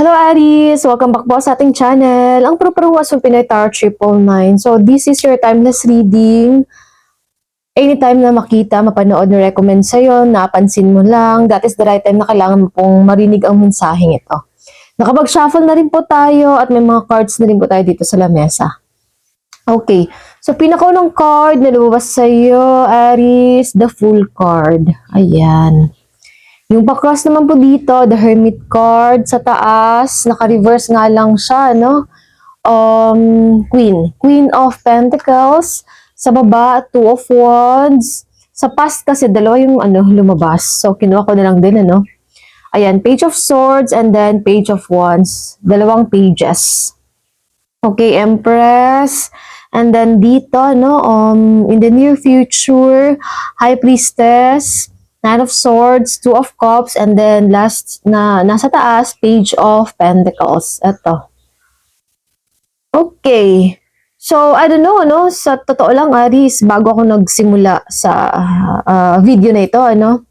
Hello Aries! Welcome back po sa ating channel, ang Puro-Paruwas ng Pinoy Tarot 999. So this is your timeless reading. Anytime na makita, mapanood na recommend sa'yo, napansin mo lang, that is the right time na kailangan mo pong marinig ang mensaheng ito. Nakapag-shuffle na rin po tayo at may mga cards na rin po tayo dito sa lamesa. Okay, so pinakaunang card na lumabas sa'yo, Aries, the Fool card. Ayan. Yung pa-cross naman po dito, the Hermit card sa taas, naka-reverse nga lang siya, no? Queen of Pentacles, sa baba, Two of Wands. Sa past kasi, dalawa yung lumabas. So, kinuha ko na lang din, ano? Ayan, Page of Swords and then Page of Wands. Dalawang pages. Okay, Empress. And then dito, no, in the near future, High Priestess, Knight of Swords, Two of Cups, and then last na nasa taas, Page of Pentacles. Ito. Okay. So, I don't know, no? Sa totoo lang, Aries, bago ako nagsimula sa video na ito, ano?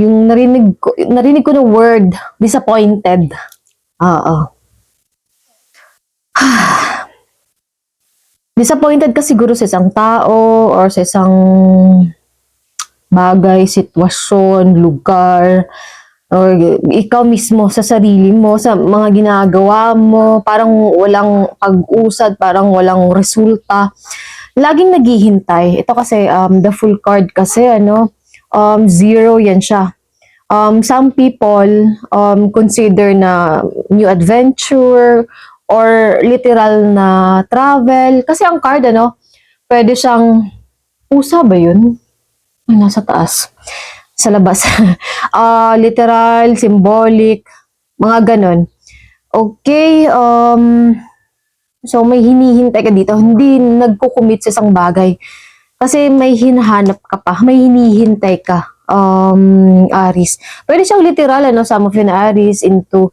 Yung narinig ko na word, disappointed. Oo. Disappointed ka siguro sa isang tao or sa isang bagay, sitwasyon, lugar, or ikaw mismo sa sarili mo, sa mga ginagawa mo, parang walang pag-usad, parang walang resulta. Laging naghihintay. Ito kasi, the Fool card kasi, zero yan siya. Some people consider na new adventure or literal na travel. Kasi ang card, pwede siyang, pusa ba yun? Ay, nasa taas. Sa labas. Literal, symbolic, mga ganon. Okay, so may hinihintay ka dito. Hindi nagko-commit sa isang bagay. Kasi may hinahanap ka pa. May hinihintay ka, Aries. Pwede siyang literal, some of you na Aries into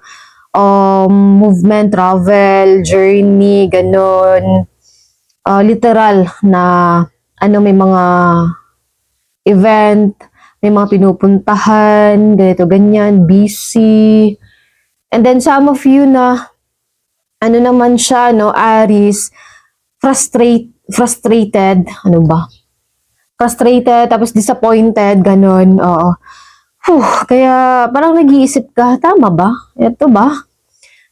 movement, travel, journey, ganon. Literal na, may mga event, may mga pinupuntahan, ganito, ganyan, busy. And then some of you na, naman siya, Aries, frustrated, frustrated, tapos disappointed, ganon, oo. Kaya parang nag-iisip ka, tama ba? Ito ba?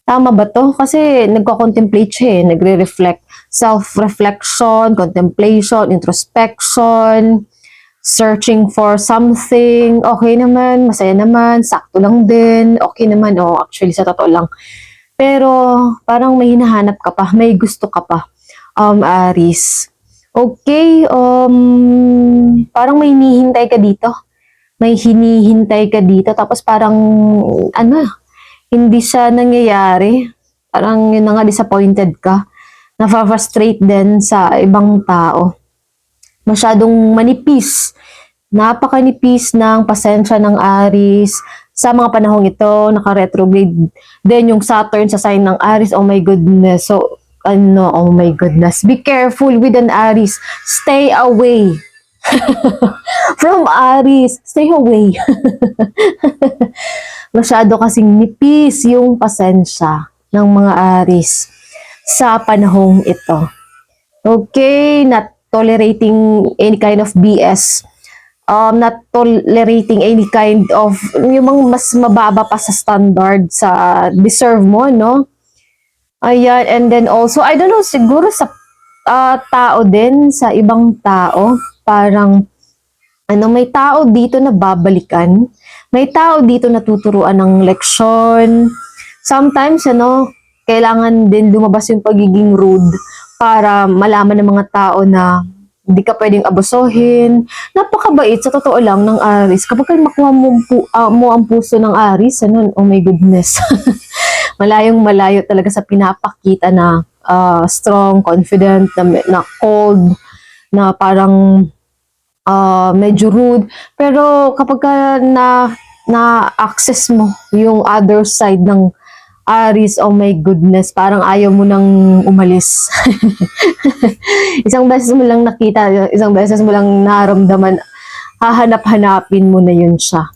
Tama ba to? Kasi nagko-contemplate siya, nagre-reflect. Self-reflection, contemplation, introspection, searching for something, okay naman, masaya naman, sakto lang din, okay naman, actually sa totoo lang. Pero parang may hinahanap ka pa, may gusto ka pa, Aries. Okay, parang may hinihintay ka dito. May hinihintay ka dito, tapos parang, hindi siya nangyayari. Parang yun na nga, disappointed ka. Na-frustrate din sa ibang tao. Masyadong manipis. Napakanipis ng pasensya ng Aries sa mga panahong ito, naka-retrograde din yung Saturn sa sign ng Aries. Oh my goodness. So, oh my goodness. Be careful with an Aries. Stay away from Aries. Stay away. Masyado kasing nipis yung pasensya ng mga Aries sa panahong ito. Okay, not tolerating any kind of BS. Not tolerating any kind of, yung mga mas mababa pa sa standard sa deserve mo, no? Ayan, and then also, I don't know, siguro sa tao din, sa ibang tao, parang, may tao dito na babalikan, may tao dito na tuturuan ng leksyon. Sometimes, kailangan din lumabas yung pagiging rude para malaman ng mga tao na hindi ka pwedeng abusuhin. Napakabait sa totoo lang ng Aries. Kapag makuha mo ang puso ng Aries, oh my goodness. Malayong malayo talaga sa pinapakita na strong, confident, na cold, na parang medyo rude. Pero kapag na-access mo yung other side ng Aries, oh my goodness, parang ayaw mo nang umalis. Isang beses mo lang nakita, isang beses mo lang naramdaman, hahanap-hanapin mo na yun siya.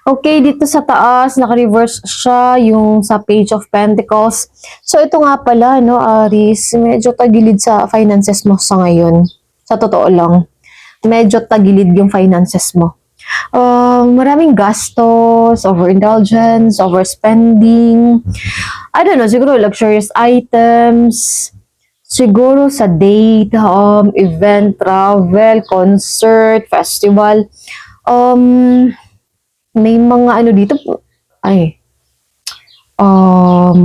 Okay, dito sa taas, naka-reverse siya yung sa Page of Pentacles. So, ito nga pala, no, Aries, medyo tagilid sa finances mo sa ngayon. Sa totoo lang. Medyo tagilid yung finances mo. Maraming gastos, overindulgence, overspending. I don't know, siguro luxurious items. Siguro sa date, event, travel, concert, festival. May mga ano dito, ay, um,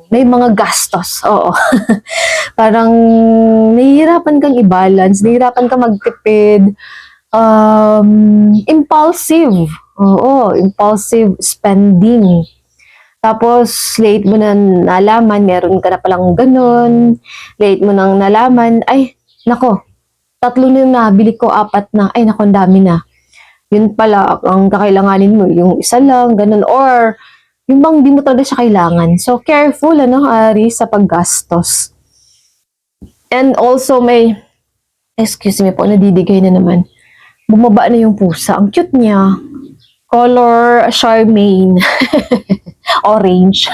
may mga gastos, oo. Parang nahihirapan kang i-balance, nahihirapan kang magtipid, impulsive, oo, impulsive spending. Tapos, late mo na nalaman, meron ka na palang ganun, late mo nang nalaman, ay, nako, 3 na yung nabili ko, 4 na, ay, nako, ang dami na. Yun pala, ang kakailanganin mo, yung isa lang, ganun, or yung bang di mo talaga siya kailangan. So, careful, ano, Aries, sa paggastos. And also, excuse me po, nadidigay na naman. Bumaba na yung pusa. Ang cute niya. Color Charmaine. Orange.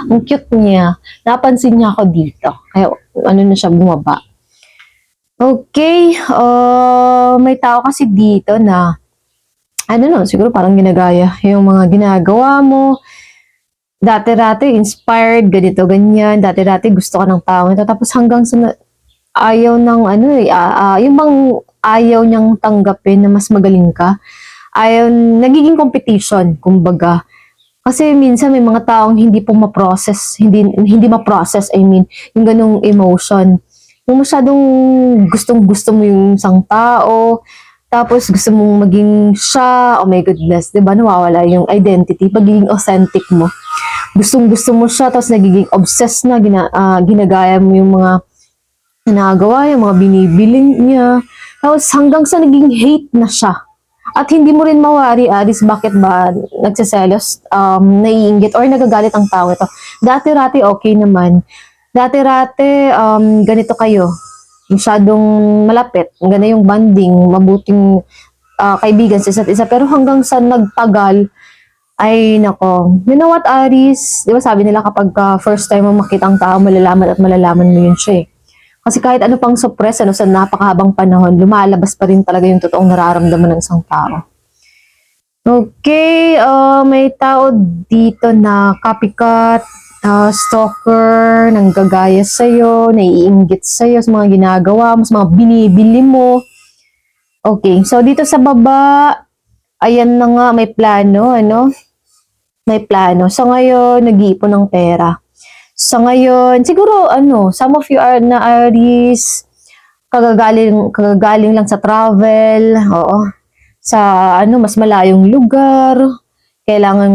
Ang cute niya. Napansin niya ako dito. Kaya, ano na siya, bumaba. Okay, may tao kasi dito na, ano no, siguro parang ginagaya yung mga ginagawa mo. Dati-dati inspired, ganito, ganyan. Dati-dati gusto ka ng tao ito. Tapos hanggang sa ayaw ng ano yung bang ayaw niyang tanggapin na mas magaling ka. Ayaw, nagiging competition, kumbaga. Kasi minsan may mga taong hindi po ma-process, hindi ma-process, I mean, yung ganung emotion. Yung masyadong gustong-gusto mo yung isang tao, tapos gusto mong maging siya, oh my goodness, di ba, nawawala yung identity, pagiging authentic mo. Gustong-gusto mo siya, tapos nagiging obsessed na, ginagaya mo yung mga ginagawa, yung mga binibiling niya, tapos hanggang sa naging hate na siya. At hindi mo rin mawari, Aris, bakit ba nagsiselos, naiinggit, or nagagalit ang tao ito. Dati-rati okay naman. Dati-rati, ganito kayo. Masyadong malapit. Ganda yung bonding, mabuting kaibigan sa isa't isa. Pero hanggang sa nagtagal, ay nako. You know what, Aris? Di ba sabi nila kapag first time mo makita ang tao, malalaman at malalaman mo yun siya eh. Kasi kahit ano pang suppress, sa napakahabang panahon, lumalabas pa rin talaga yung totoong nararamdaman ng isang tao. Okay, may tao dito na copycat, stalker, nanggagaya sa'yo, naiinggit sa'yo sa mga ginagawa mo, sa mga binibili mo. Okay, so dito sa baba, ayan na nga, may plano, ano? May plano. So ngayon, nag-iipon ng pera. So ngayon, siguro some of you are na Aries, kagagaling lang sa travel, oo. Sa mas malayong lugar, kailangan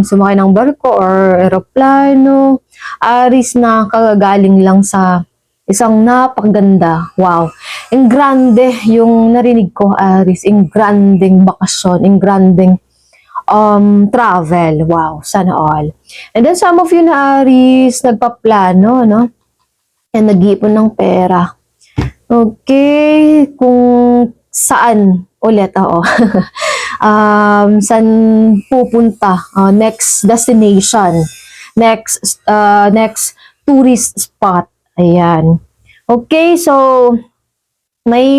sumakay ng barko or eroplano. Aries na kagagaling lang sa isang napakaganda. Wow. Ang grande yung narinig ko, Aries. Ang grandeng bakasyon, ang grandeng travel. Wow, sana all. And then some of you na Aries, nagpaplano, no? And nag-iipon ng pera. Okay, kung saan ulit, saan pupunta, next destination, next tourist spot. Ayan. Okay, so may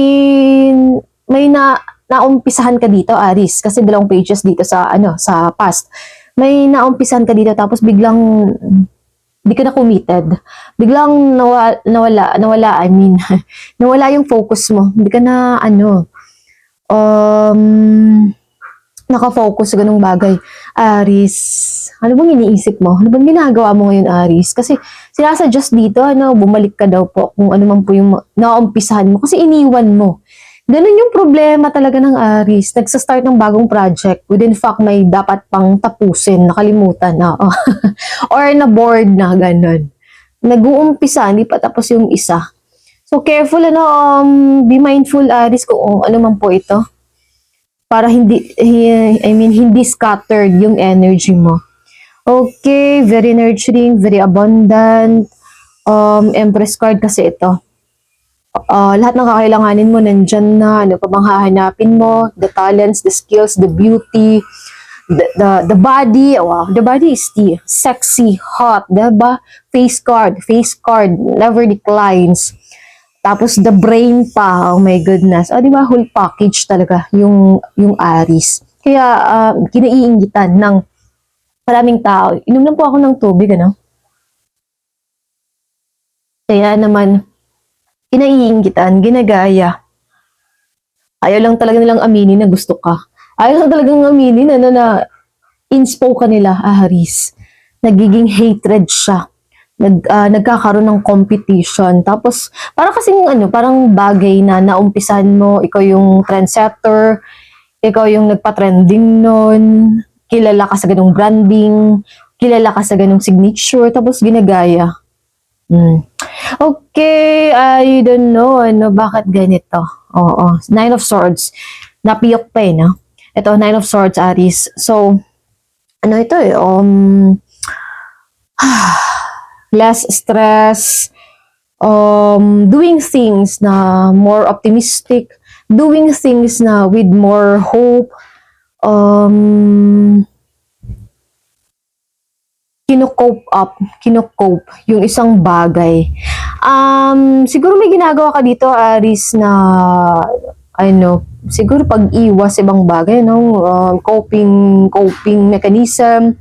naumpisahan ka dito, Aris, kasi 2 pages dito sa sa past. May naumpisahan ka dito tapos biglang di ka na committed. Biglang nawala, I mean, nawala yung focus mo. Hindi ka na nakafocus sa ganung bagay. Aris, ano bang iniisip mo? Ano bang ginagawa mo ngayon, Aris? Kasi sinasuggest dito, bumalik ka daw po kung ano man po yung naumpisahan mo. Kasi iniwan mo. Ganun yung problema talaga ng Aries. Nagsa-start ng bagong project. Within fact, may dapat pang tapusin. Nakalimutan na. Or na-bored na, ganun. Nag-uumpisa, hindi pa tapos yung isa. So, careful, be mindful, Aries, kung ano man po ito. Para hindi scattered yung energy mo. Okay, very nurturing, very abundant. Empress card kasi ito. Lahat ng kakailanganin mo nandyan na. Ano pa bang hahanapin mo? The talents, the skills, the beauty, the body. Wow, the body is the sexy, hot, diba? Face card, never declines. Tapos the brain pa, oh my goodness. Di ba, whole package talaga yung Aries. Kaya kinaiingitan ng maraming tao. Inom lang po ako ng tubig, ano? Kaya naman, kinaiingitan, ginagaya. Ayaw lang talaga nilang aminin na gusto ka. Ayaw lang talagang aminin na inspo ka nila, Aries. Nagiging hatred siya. Nagkakaroon ng competition. Tapos, parang kasing parang bagay na naumpisan mo, ikaw yung trendsetter, ikaw yung nagpa-trending nun, kilala ka sa ganung branding, kilala ka sa ganung signature, tapos ginagaya. Okay, I don't know, bakit ganito? Oo, Nine of Swords. Napiyok pa no? Ito, Nine of Swords, Aries. So, ito less stress, doing things na more optimistic, doing things na with more hope, kinocope yung isang bagay. Siguro may ginagawa ka dito, Aris, na siguro pag-iwas ibang bagay, coping mechanism,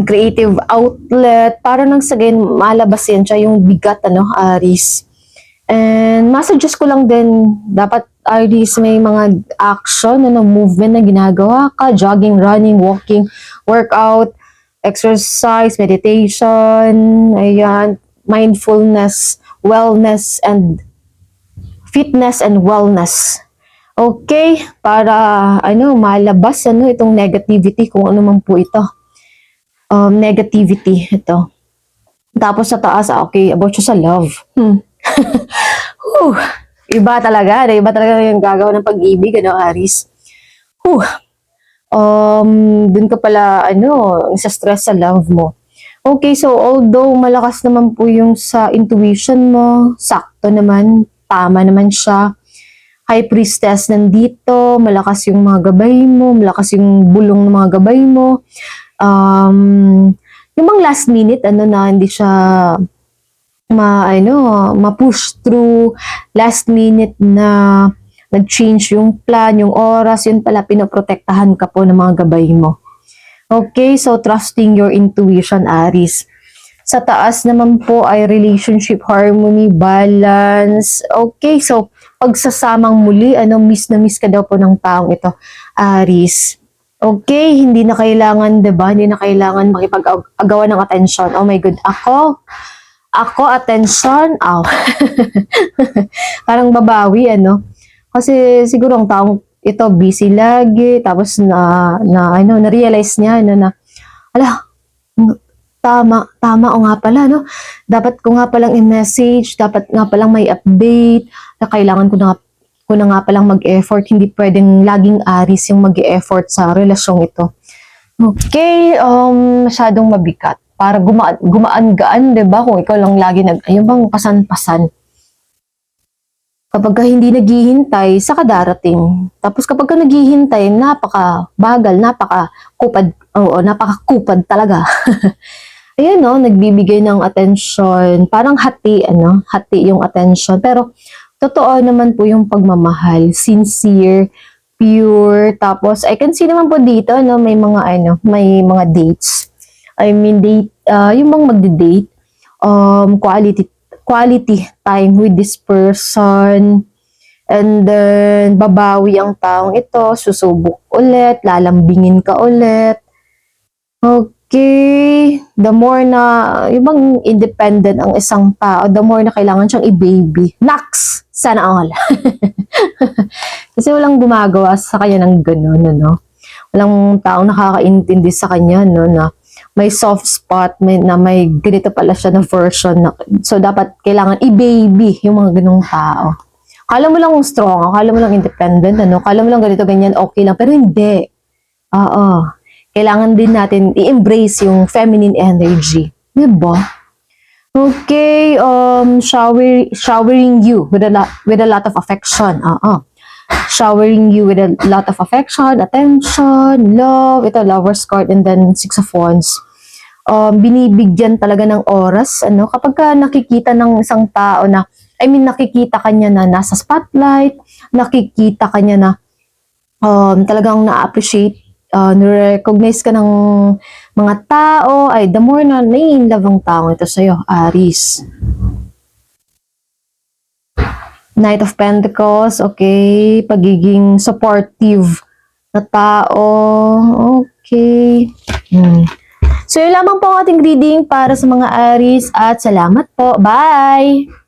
creative outlet, para nang sa ganyan malabas yan siya yung bigat, Aris. And masuggest ko lang din, dapat Aris may mga action, movement na ginagawa ka, jogging, running, walking, workout, exercise, meditation, ayan, mindfulness, wellness, and fitness and wellness. Okay, para malabas itong negativity, kung ano man po ito. Negativity ito. Tapos sa taas, okay, about siya sa love. Iba talaga yung gagawa ng pag-ibig, Aris. Dun ka pala, sa stress sa love mo. Okay, so although malakas naman po yung sa intuition mo, sakto naman, tama naman siya. High priestess nandito, malakas yung mga gabay mo, malakas yung bulong ng mga gabay mo. Yung mga last minute, na hindi siya ma-push through, last minute na nag-change yung plan, yung oras, yun pala, pinoprotektahan ka po ng mga gabay mo. Okay, so trusting your intuition, Aries. Sa taas naman po ay relationship, harmony, balance. Okay, so pagsasamang muli, miss na miss ka daw po ng taong ito, Aries. Okay, hindi na kailangan, diba? Hindi na kailangan makipag-agawan ng atensyon. Oh my God, ako, attention, parang babawi, Kasi siguro ang taong ito busy lagi, tapos na-realize niya na tama o nga pala, dapat ko nga palang i-message, dapat nga palang may update, na kailangan ko na nga palang mag-effort, hindi pwedeng laging Aris yung mag-effort sa relasyong ito. Okay, masyadong mabigat. Para gumaan-gaan, diba? Kung ikaw lang lagi bang pasan-pasan. Kapag hindi naghihintay, saka darating. Tapos kapag naghihintay, napaka-bagal, napaka-kupad talaga. Ayan, nagbibigay ng attention. Parang hati yung attention. Pero, totoo naman po yung pagmamahal. Sincere, pure. Tapos, I can see naman po dito, may mga dates. I mean, yung bang magde-date, quality time with this person, and then babawi ang taong ito, susubok ulit, lalambingin ka ulit. Okay, the more na yung bang independent ang isang tao, the more na kailangan siyang i-baby. Naks! Sana all. Kasi walang gumagawa sa kanya ng gano'n, Walang taong nakakaintindi sa kanya, na may soft spot, na may ganito pala siya na version. So, dapat kailangan i-baby yung mga ganung tao. Kala mo lang strong, kala mo lang independent, kala mo lang ganito, ganyan, okay lang. Pero hindi. Kailangan din natin i-embrace yung feminine energy. Diba? Okay, showering you with with a lot of affection. Showering you with a lot of affection, attention, love. Ito, lover's card, and then Six of Wands. Binibigyan talaga ng oras, ano, kapag ka nakikita ng isang tao na, nakikita kanya na nasa spotlight, nakikita kanya na talagang na-appreciate, na-recognize ka ng mga tao, ay the more na nai-inlove ang tao ito sa'yo, Aries. Knight of Pentacles, okay, pagiging supportive na tao, okay. So, yun lamang po ang ating reading para sa mga Aries at salamat po. Bye!